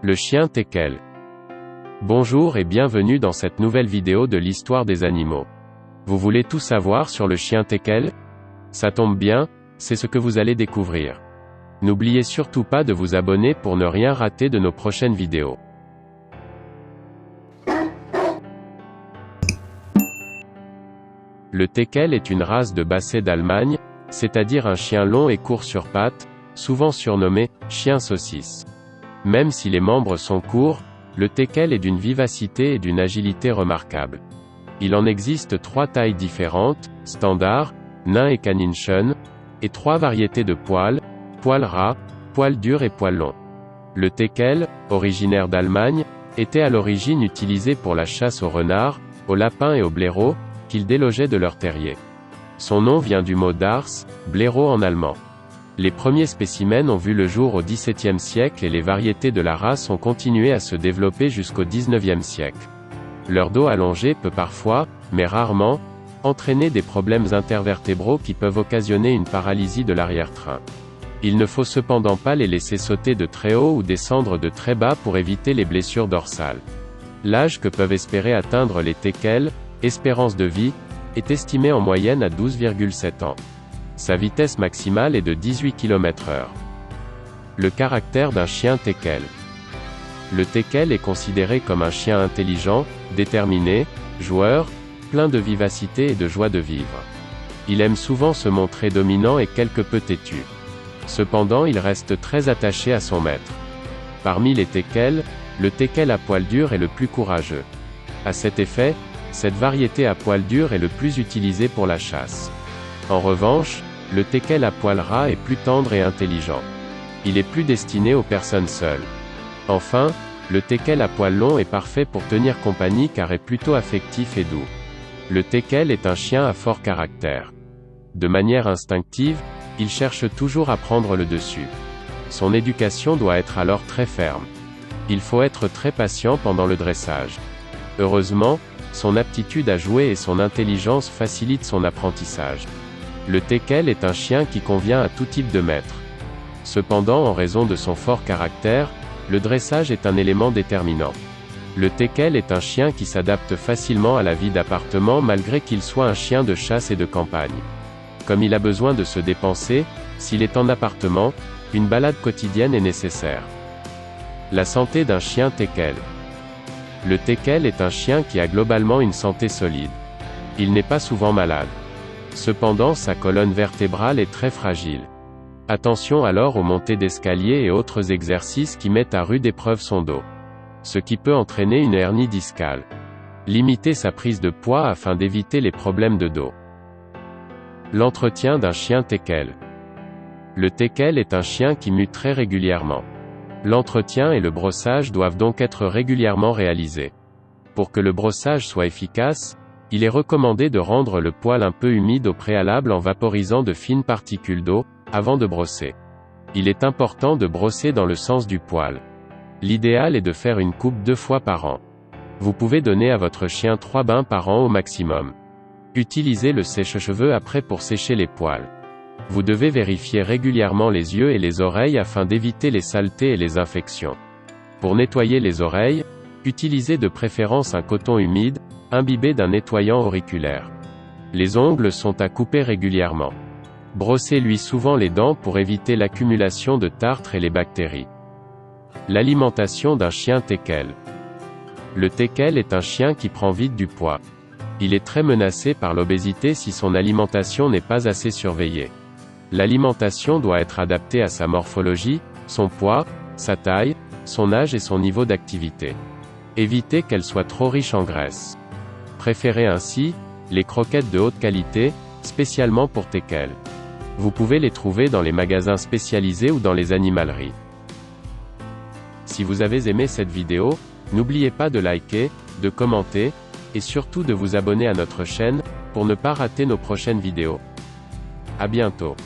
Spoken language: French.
Le chien teckel. Bonjour et bienvenue dans cette nouvelle vidéo de l'histoire des animaux. Vous voulez tout savoir sur le chien teckel? Ça tombe bien, c'est ce que vous allez découvrir. N'oubliez surtout pas de vous abonner pour ne rien rater de nos prochaines vidéos. Le teckel est une race de basset d'Allemagne, c'est-à-dire un chien long et court sur pattes, souvent surnommé « chien saucisse ». Même si les membres sont courts, le teckel est d'une vivacité et d'une agilité remarquables. Il en existe 3 tailles différentes, standard, nain et Kaninchen, et 3 variétés de poils, poil ras, poil dur et poil long. Le teckel, originaire d'Allemagne, était à l'origine utilisé pour la chasse aux renards, aux lapins et aux blaireaux, qu'ils délogeaient de leur terrier. Son nom vient du mot dars, blaireau en allemand. Les premiers spécimens ont vu le jour au XVIIe siècle et les variétés de la race ont continué à se développer jusqu'au XIXe siècle. Leur dos allongé peut parfois, mais rarement, entraîner des problèmes intervertébraux qui peuvent occasionner une paralysie de l'arrière-train. Il ne faut cependant pas les laisser sauter de très haut ou descendre de très bas pour éviter les blessures dorsales. L'âge que peuvent espérer atteindre les teckels, espérance de vie, est estimé en moyenne à 12,7 ans. Sa vitesse maximale est de 18 km/h. Le caractère d'un chien teckel. Le teckel est considéré comme un chien intelligent, déterminé, joueur, plein de vivacité et de joie de vivre. Il aime souvent se montrer dominant et quelque peu têtu. Cependant il reste très attaché à son maître. Parmi les teckels, le teckel à poil dur est le plus courageux. À cet effet, cette variété à poil dur est le plus utilisée pour la chasse. En revanche, le teckel à poil ras est plus tendre et intelligent. Il est plus destiné aux personnes seules. Enfin, le teckel à poil long est parfait pour tenir compagnie car est plutôt affectif et doux. Le teckel est un chien à fort caractère. De manière instinctive, il cherche toujours à prendre le dessus. Son éducation doit être alors très ferme. Il faut être très patient pendant le dressage. Heureusement, son aptitude à jouer et son intelligence facilitent son apprentissage. Le teckel est un chien qui convient à tout type de maître. Cependant, en raison de son fort caractère, le dressage est un élément déterminant. Le teckel est un chien qui s'adapte facilement à la vie d'appartement malgré qu'il soit un chien de chasse et de campagne. Comme il a besoin de se dépenser, s'il est en appartement, une balade quotidienne est nécessaire. La santé d'un chien teckel. Le teckel est un chien qui a globalement une santé solide. Il n'est pas souvent malade. Cependant sa colonne vertébrale est très fragile. Attention alors aux montées d'escalier et autres exercices qui mettent à rude épreuve son dos. Ce qui peut entraîner une hernie discale. Limitez sa prise de poids afin d'éviter les problèmes de dos. L'entretien d'un chien teckel. Le teckel est un chien qui mue très régulièrement. L'entretien et le brossage doivent donc être régulièrement réalisés. Pour que le brossage soit efficace, il est recommandé de rendre le poil un peu humide au préalable en vaporisant de fines particules d'eau, avant de brosser. Il est important de brosser dans le sens du poil. L'idéal est de faire une coupe 2 fois par an. Vous pouvez donner à votre chien 3 bains par an au maximum. Utilisez le sèche-cheveux après pour sécher les poils. Vous devez vérifier régulièrement les yeux et les oreilles afin d'éviter les saletés et les infections. Pour nettoyer les oreilles, utilisez de préférence un coton humide, imbibé d'un nettoyant auriculaire. Les ongles sont à couper régulièrement. Brossez-lui souvent les dents pour éviter l'accumulation de tartre et les bactéries. L'alimentation d'un chien teckel. Le teckel est un chien qui prend vite du poids. Il est très menacé par l'obésité si son alimentation n'est pas assez surveillée. L'alimentation doit être adaptée à sa morphologie, son poids, sa taille, son âge et son niveau d'activité. Évitez qu'elle soit trop riche en graisse. Préférez ainsi les croquettes de haute qualité, spécialement pour teckel. Vous pouvez les trouver dans les magasins spécialisés ou dans les animaleries. Si vous avez aimé cette vidéo, n'oubliez pas de liker, de commenter, et surtout de vous abonner à notre chaîne, pour ne pas rater nos prochaines vidéos. À bientôt.